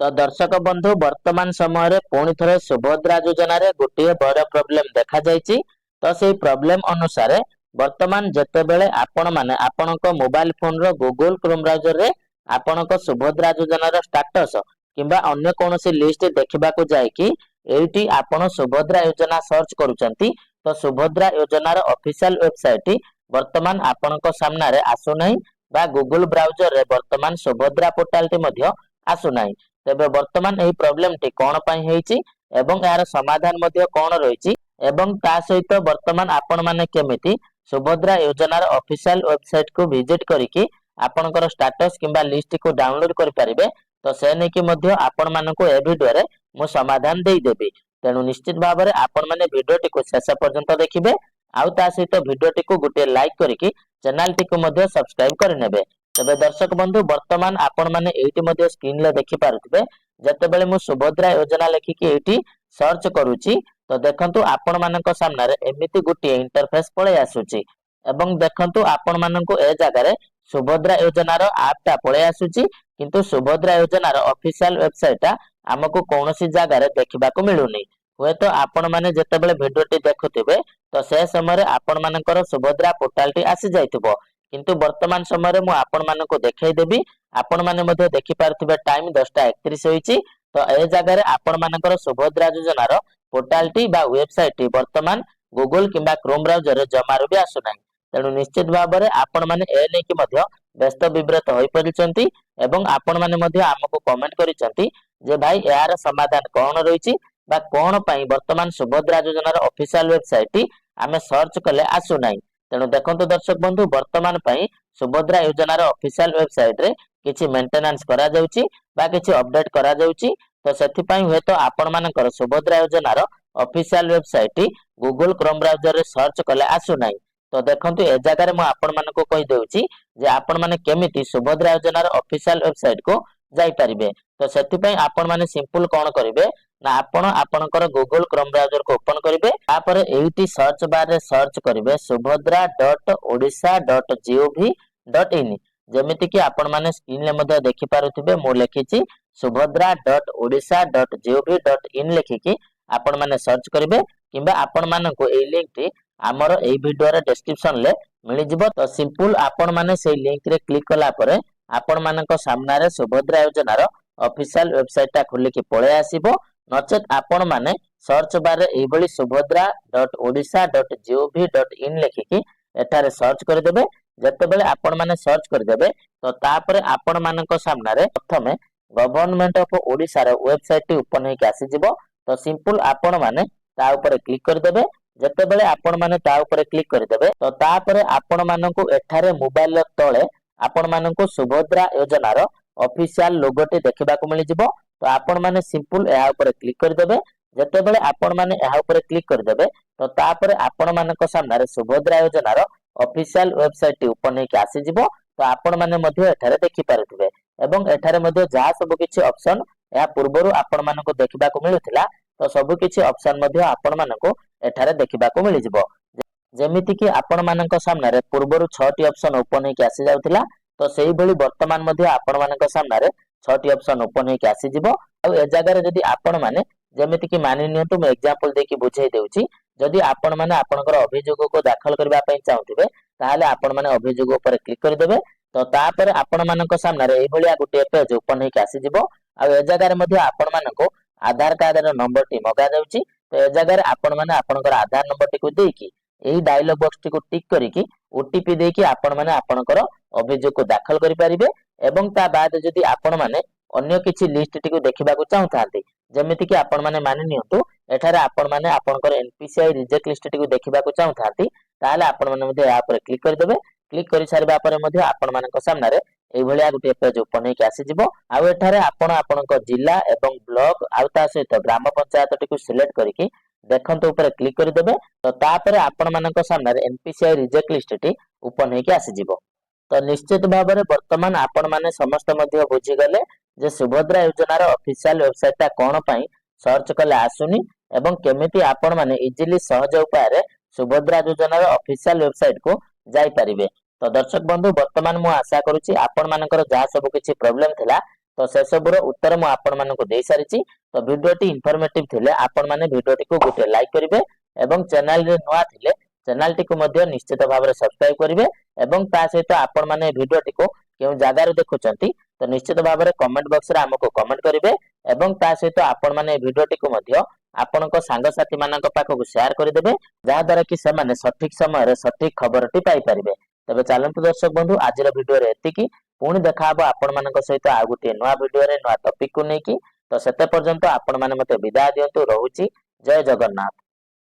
तो दर्शक बंधु वर्तमान समय रे पुणी थरे सुभद्रा योजना रे गोटे बड़ प्रॉब्लम देखा जायछि। तो सेही प्रॉब्लम अनुसार वर्तमान जेतेबेले आपण माने आपणक मोबाइल फोन रो गूगल क्रोम ब्राउजर रे आपणक सुभद्रा योजना रो स्टेटस किंबा अन्य कोनोसी लिस्ट देखिबा को जाय कि एठी आपण सुभद्रा योजना सर्च करूचंती तो सुभद्रा योजना रो ऑफिशियल वेबसाइट वर्तमान आपणक सामना रे आसु नाही बा गूगल ब्राउजर रे वर्तमान सुभद्रा पोर्टल टी मध्य आसु नाही। तेबे वर्तमान एही प्रॉब्लम टी कोन पई हेछि एवं यार समाधान मध्य कोन रहिछि एवं ता सहित वर्तमान आपण माने केमिति सुभद्रा योजना रो ऑफिशियल वेबसाइट को विजिट करिकि आपणकर स्टेटस किंबा लिस्ट को डाउनलोड करि परिबे। तो से नै कि मध्य आपण मानको ए वीडियो रे मु समाधान देई देबी। तेनु निश्चित भाव रे आपण माने वीडियो टी को शेष पर्यंत देखिबे आउ ता सहित वीडियो टी को गुटे लाइक करिकि चैनल टी को मध्य सब्सक्राइब करि नेबे। तबे दर्शक बंधु वर्तमान आपण माने एठी मध्य स्क्रीन ले देखि पारुथिबे जेतेबेले मु सुभद्रा योजना लेखिकि एठी सर्च करूची तो देखंतु आपण मानक सामना रे एमिति गुटे इंटरफेस पळे आसुची एवं देखंतु आपण माननको ए जागा रे सुभद्रा योजना रो ऐप ता पळे आसुची किंतु सुभद्रा योजना रो ऑफिशियल वेबसाइट ता हमकु कोनोसी जागा रे देखिबा को मिलुनी। होय तो आपण माने जेतेबेले वीडियो टी देखुथिबे तो से समय रे आपण मानकर सुभद्रा पोर्टल टी आसी जायतिबो किंतु वर्तमान समय रे मु आपण मानको देखाई देबी। आपण माने मध्ये देखि पारथिबे टाइम 10:31 होईची। तो ए जागा रे आपण मानकर सुभद्रा योजना रो पोर्टल टी बा वेबसाइट टी वर्तमान गूगल किंबा क्रोम ब्राउजर रे जमारो भी आसु नाही। तेणु निश्चित भाव में आपण माने ए नै कि मध्य व्यस्त विब्रत होई परिचंती एवं आपण माने मध्य हमकु कमेंट करिसंती जे भाई यार समाधान कोन रहिछि बा कोन पई वर्तमान सुभद्रा योजना रो ऑफिशियल वेबसाइट टी आमे सर्च कले आसु नाही। तेणु देखंतु दर्शक बंधु वर्तमान पई सुभद्रा योजना रो ऑफिशियल वेबसाइट रे किछि मेंटेनेंस करा जाउची बा किछि अपडेट करा जाउची। तो सेथि पई होय तो आपण मानकर सुभद्रा योजना रो ऑफिशियल वेबसाइट टी गूगल क्रोम ब्राउजर रे सर्च कले आसु नाही। तो देखंतु ए जागा रे मु आपण मानको कहि देउची जे आपण माने केमिति सुभद्रा योजना रो ऑफिशियल वेबसाइट को जाई परिबे। तो सेथि पई आपण माने सिंपल कोन करिवे ना आपण आपणकर गूगल क्रोम ब्राउजर को ओपन करिवे तापर एठी सर्च बार रे सर्च करिवे subhadra.odisha.gov.in जेमिति कि आपण माने स्क्रीन ले मध्ये देखि पारुथिबे मु लेखिछि subhadra.odisha.gov.in लेखिकि आपण माने सर्च करिवे किंबा आपण मानको ए लिंक टी हमर ए वीडियो रे डिस्क्रिप्शन ले मिलि जिवो। तो सिंपल आपण माने सेही लिंक रे क्लिक कला परे आपण मानक सामना रे सुभद्रा योजना रो ऑफिशियल वेबसाइट ता खुली कि पळे आसीबो नचेत आपण माने सर्च बार रे एई बळी subhadra.odisha.gov.in लेखिकि एठारे सर्च कर देबे। जेतेबेले आपण माने सर्च कर देबे तो तापरे आपण मानक सामना रे प्रथमे गवर्नमेंट ऑफ ओडिसा रो वेबसाइट टी ओपन हे के आसी जिवो। तो सिंपल आपण माने ता ऊपर क्लिक कर देबे। जेतेबेले आपण माने ता ऊपर क्लिक कर देबे तो तापरे आपण मानकु एठारे मोबाइल तळे आपण मानकु सुभद्रा योजना रो ऑफिशियल लोगो टी देखिबा को मिलि जिवो। तो आपण माने सिंपल एहा ऊपर क्लिक कर देबे। जेतेबेले आपण माने एहा ऊपर क्लिक कर देबे तो तापरे आपण मानक सामना रे सुभद्रा योजना रो ऑफिशियल वेबसाइट टी ओपन हे के आसी जिवो। तो आपण माने मध्ये एठारे देखि पारुथिबे एवं एठारे मध्ये जहा सब किछि ऑप्शन या पूर्वरु आपण मानको देखिबा को मिलुथिला तो सब किछि ऑप्शन मध्ये आपण मानको एठारे देखिबा को मिलि जिवो। जेमिति कि आपण मानक सामना रे पूर्वरु 6 टी ऑप्शन ओपन हे के आसी जाउथिला तो सेही भली वर्तमान मध्ये आपण मानक सामना रे 6 टी ऑप्शन ओपन हे के आसी जिवो। आ ए जागा रे जदी आपण माने जेमिति कि मानि नियंतु मैं एग्जांपल देकी बुझाई देउची जदी आपण माने आपनकर अभियोग को दाखल करबा पई चाहुथिबे ताहाले आपण माने अभियोग ऊपर क्लिक कर देबे। तो तापर आपण मानक सामना रे एई भलिया गुटे पेज ओपन हे के आसी जिवो। आ ए जागा रे मध्ये आपण मानको आधार कार्ड रो नंबर टी मगा जाउची। तो ए जागा रे आपण माने आपनकर आधार नंबर टी को देकी एही डायलॉग बॉक्स टी को टिक करिकि ओटीपी देकी आपण माने आपनकर अभियोग को दाखल करि परिबे। एवं ता बाद जदी आपण माने अन्य किछि लिस्ट टी को देखिबा को चाहुथांती जेमिति कि आपण माने मानि नियंतु एठारे आपण माने आपनकर एनपीसीआई रिजेक्ट लिस्ट टी को देखिबा को चाहुथांती ताहाले आपण माने मध्ये या पर क्लिक कर देबे। क्लिक करि सारिबा परे मध्ये आपण मानक सामना रे एई भलिया गुटे पेज ओपन हे के आसी जिवो। आ एठारे आपण आपनक जिल्ला एवं ब्लॉक आ ता सहित ग्राम पंचायत टी को सिलेक्ट करिकि देखंतु ऊपर क्लिक कर देबे। तो तापरे आपण मानक सामना रे एनपीसीआई रिजेक्ट लिस्ट टी ओपन हे के आसी जिवो। तो निश्चित भाव में वर्तमान आपण माने समस्त मध्ये बुझी गले जे सुभद्रा योजना रो ऑफिशियल वेबसाइट ता कोन पई सर्च कले आसुनी एवं केमिति आपण माने इजीली सहज उपाय रे सुभद्रा योजना रो ऑफिशियल वेबसाइट को जाई परिबे। तो दर्शक बंधु वर्तमान मु आशा करूची आपण मानकर जहा सब किछि प्रॉब्लम थिला तो से सबुर उत्तर मु आपण मानकु देई सारिछि। तो वीडियोटी इन्फॉर्मेटिव थिले आपण माने वीडियोटी को गोटे लाइक करिवे एवं चैनल रे नुआ थिले चैनल टी को मध्य निश्चित भाव में सब्सक्राइब करिवे एवं ता सहित आपण माने वीडियोटी को केउ जागा रे देखुचंती तो निश्चित भाव में कमेंट बॉक्स रे हमको कमेंट करिवे एवं ता सहित आपण माने वीडियोटी को मध्य आपणक सांगसाथी मानक पाखक शेयर करदेबे जहा द्वारा कि सेमाने सठिक समय रे सठिक खबरटी पाई परिबे। तबे चलंतु दर्शक बंधु आज वीडियो रे एतिकी पुणी देखा हबो आपण मानक सहित आ गुटे नवा वीडियो रे नवा टॉपिक को नेकी। तो सेते पर्यंत आपण माने मते विदाय दियंतु रहुची। जय जगन्नाथ।